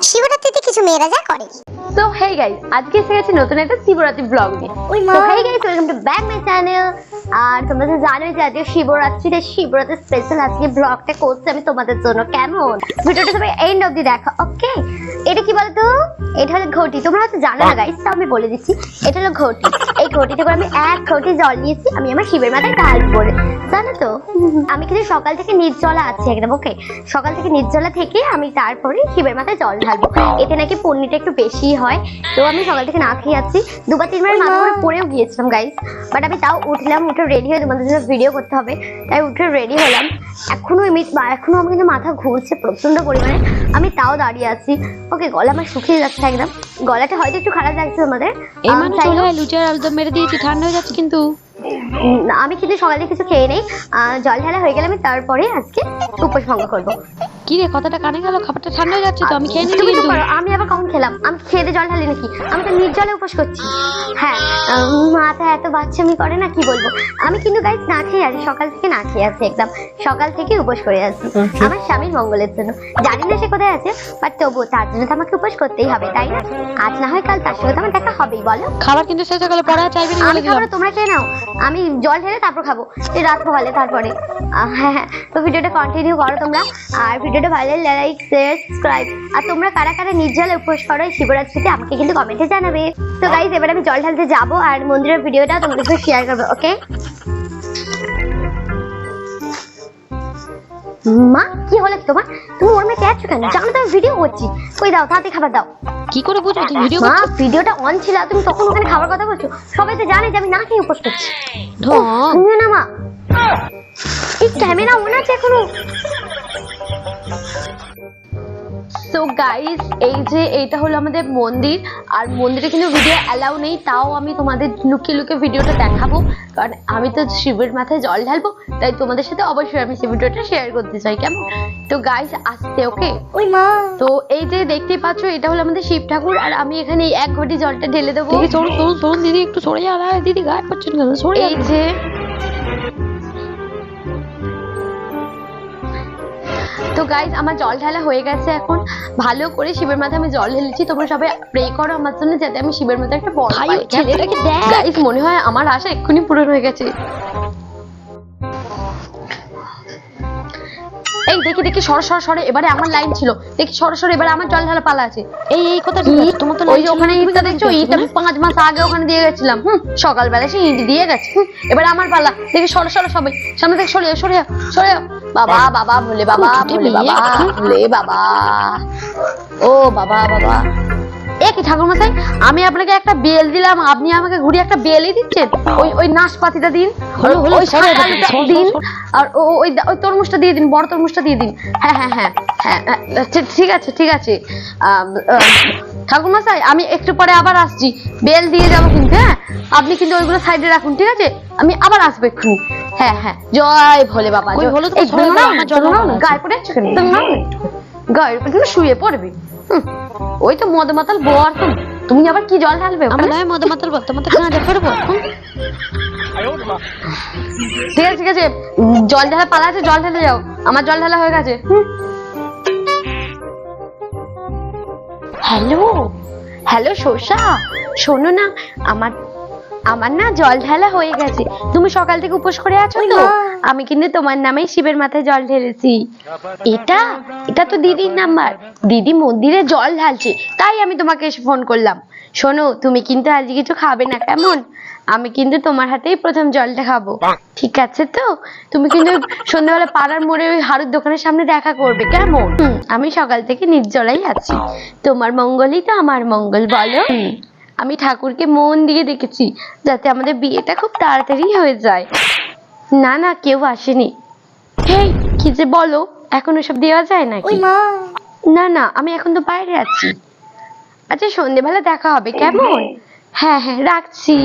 শিবরাত্রিতে কিছু মেয়েরা যা করে। সো হেই গাইস, আজকে এসে গেছে নতুন একটা শিবরাত্রি ব্লগ নিয়ে। তো hey guys, welcome to back my channel. আর তোমরা তো জানোই যে আজকে শিবরাত্রিতে শিবরাত্রি স্পেশাল আজকে ব্লগটা করছি আমি তোমাদের জন্য। কেমন ভিডিওটা সবাই এন্ড অবধি দেখো, ওকে? এটা কি বলতো, এটা হলো ঘটি। তোমরা হয়তো জানো না গাইস, তো আমি বলে দিচ্ছি। এটা হলো ঘটি। এই ঘটিতে করে আমি এক ঘটি জল নিয়েছি, আমি আমার শিবের মাথায় ঢালবো বলে, জানো তো? আমি কিন্তু সকাল থেকে নির্জলা আছি একদম, ওকে? সকাল থেকে নির্জলা থেকে আমি তারপরে শিবের মাথায় জল ঢালবো। এতে নাকি পুণ্যটা একটু বেশি হয়। তো আমি সকাল থেকে না খেয়ে আছি, দুবার তিনবার মাথা করে পড়েও গিয়েছিলাম গাইস। বাট আমি তাও উঠলাম, উঠে রেডি হয়ে তোমাদের জন্য ভিডিও করতে হবে, তাই উঠে রেডি হলাম। এখনো আমার কিন্তু মাথা ঘুরছে প্রচন্ড পরিমাণে, আমি তাও দাঁড়িয়ে আছি। ওকে, গলা আমার শুকিয়ে যাচ্ছে একদম, গলাটা হয়তো একটু খারাপ লাগছে তোমাদের। এই মানে লুচি আর আলুদম মেরে দিয়েছি, ঠান্ডা হয়ে যাচ্ছে কিন্তু। আমি কিন্তু সকালে কিছু খেয়ে নেই, জল ঢালা হয়ে গেলে আমি তারপরে আজকে উপোস ভঙ্গ করবো। কি রে, কথাটা কানে গেল? খাবারটা ঠান্ডা হয়ে যাচ্ছে তো, আমি খেয়ে নিচ্ছি কিন্তু। আমি আবার কখন খেলাম? আমি খেয়ে জল ঢালি নাকি? আমি তো নির্জলে উপোস করছি। হ্যাঁ, মাথা এত বাচ্চামি করে না, কি বলবো। আমি কিন্তু গাইস না খেয়ে আছি, সকাল থেকে না খেয়ে আছি একদম, সকাল থেকে উপোস করে আছি আমার স্বামীর মঙ্গলের জন্য। জানি না সে কোথায় আছে, বাট তবুও তার জন্য তো আমাকে উপোস করতেই হবে, তাই না? আজ না হয় কাল তার সঙ্গে তো আমার দেখা হবেই, বলো? খাবার কিন্তু শেষ হয়ে গেলে পড়া চাইবি না, আমি খাবো, তোমরা খেয়ে নাও। আমি জল ঢেলে তারপর খাবো, এই রাত পোহালে তারপরে। হ্যাঁ, তো ভিডিওটা কন্টিনিউ করো তোমরা। আর ভিডিওটা ভালো লাগলে লাইক, শেয়ার, সাবস্ক্রাইব। আর তোমরা কারা কারা নির্জলে উপোস করো শিবরাত্রিতে আমাকে কিন্তু কমেন্টে জানাবে। তো গাইস, এবার আমি জল ঢালতে যাবো আর মন্দিরের ভিডিওটা তোমাদের সাথে শেয়ার করবো, ওকে? মা, কি হলো তোমার? তুমি ওর মেয়ে আছো কেন? জানো তো আমি ভিডিও করছি। কই দাও, তাড়াতাড়ি খাবার দাও। কি করে বুঝবো তুই ভিডিও মা, ভিডিওটা অন ছিল, তুমি তখন ওখানে খাবার কথা বলছো। সবাই তো জানে যে আমি না খেয়ে উপোস করছি। তুমিও না মা, এই ক্যামেরা অন আছে এখনো। সো গাইস, এই যে এইটা হলো আমাদের মন্দির, আর মন্দিরে কিন্তু ভিডিও অ্যালাউ নেই, তাও আমি তোমাদের লুকিয়ে লুকিয়ে ভিডিওটা দেখাবো, কারণ আমি তো শিবের মাথায় জল ঢালবো, তাই তোমাদের সাথে অবশ্যই আমি সেই ভিডিওটা শেয়ার করতে চাই, কেমন? তো গাইস আসতে, ওকে? ওই মা, তো এই যে দেখতে পাচ্ছ, এটা হলো আমাদের শিব ঠাকুর, আর আমি এখানে এক ঘটি জলটা ঢেলে দেবো। শোন দিদি, একটু সরে যা। দিদি গায়ে পড়ছেন কেন? সরে এই যে তো গাইস, আমার জল ঢালা হয়ে গেছে। এখন ভালো করে শিবের মাথায় আমি জল ঢেলেছি। তোমরা সবাই প্রে করো আমার জন্য, যাতে আমি শিবের মাথায় একটা বর পাই। ছেলেটাকে দেখ গাইস, মনে হয় আমার আশা এক্ষুনি পূরণ হয়ে গেছে। এই দেখি সরে, এবারে আমার লাইন ছিল। দেখি সরে, এবারে আমার জল ঢালা পালা আছে। এই কথা তোমার তো ওই যে ওখানে ইটটা দেখছো, ইট আমি 5 মাস আগে ওখানে দিয়ে গেছিলাম। সকালবেলা সে ইট দিয়ে গেছে। এবারে আমার পালা। দেখি সরে সবাই সামনে থেকে সরে যাও। বাবা ভোলে বাবা, ভোলে বাবা। ও বাবা। এ কি ঠাকুর মশাই, আমি আপনাকে একটা বেল দিলাম, আপনি আমাকে ঘুরিয়ে একটা বেলই দিচ্ছেন? ওই নাশপাতিটা দিন, ওই শাঁখাটা দিন, আর ওই তরমুজটা দিয়ে দিন, বড় তরমুজটা দিয়ে দিন। হ্যাঁ, ঠিক আছে। ঠাকুর মশাই, আমি একটু পরে আবার আসছি, বেল দিয়ে যাবো কিন্তু। হ্যাঁ, আপনি কিন্তু ওইগুলো সাইডে রাখুন, ঠিক আছে? আমি আবার আসবো এক্ষুনি। হ্যাঁ, জয় ভোলে বাবা। গায়ে পড়ে যাচ্ছে কেন? গায়ের উপর শুয়ে পড়বে। ওই তো মদ মাতাল বর, তুমি আবার কি জল ঢালবে? আমার নয় মদ মাতাল, তোমার তো কাঁদে পড়বো। ঠিক আছে, জল ঢালা পালা আছে, জল ঢালে যাও। আমার জল ঢালা হয়ে গেছে। হ্যালো শোষা, শোনো না, আমার না জল ঢালা হয়ে গেছে। তুমি সকাল থেকে উপোস করে আছো তো, আমি কিন্তু তোমার নামেই শিবের মাথায় জল ঢেলেছি। এটা তো দিদির নাম্বার, দিদি মন্দিরে জল ঢালছে, তাই আমি তোমাকে এসে ফোন করলাম। শোনো, তুমি কিন্তু আজকে কিছু খাবে না, কেমন? আমি কিন্তু তোমার হাতেই প্রথম জলটা খাবো, ঠিক আছে তো? তুমি কিন্তু সন্ধ্যাবেলা পাড়ার মোড়ে ওই হাড়ুর দোকানের সামনে দেখা করবে, কেমন? আমি সকাল থেকে নির্জলাই আছি, তোমার মঙ্গলই তো আমার মঙ্গল, বলো? আমি ঠাকুরকে মন দিয়ে দেখেছি যাতে আমাদের বিয়েটা খুব তাড়াতাড়ি হয়ে যায়। না, কেউ আসেনি। হেই, কি যে বলো, এখন ওসব দেওয়া যায় নাকি? না, আমি এখন তো বাইরে আছি। আচ্ছা, সন্ধ্যেবেলা দেখা হবে, কেমন? হ্যাঁ, রাখছি।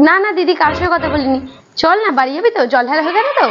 না দিদি, কার সঙ্গে কথা বলিনি। চল না, বাড়ি যাবি তো? জল ঢালা হয়ে গেছে তো?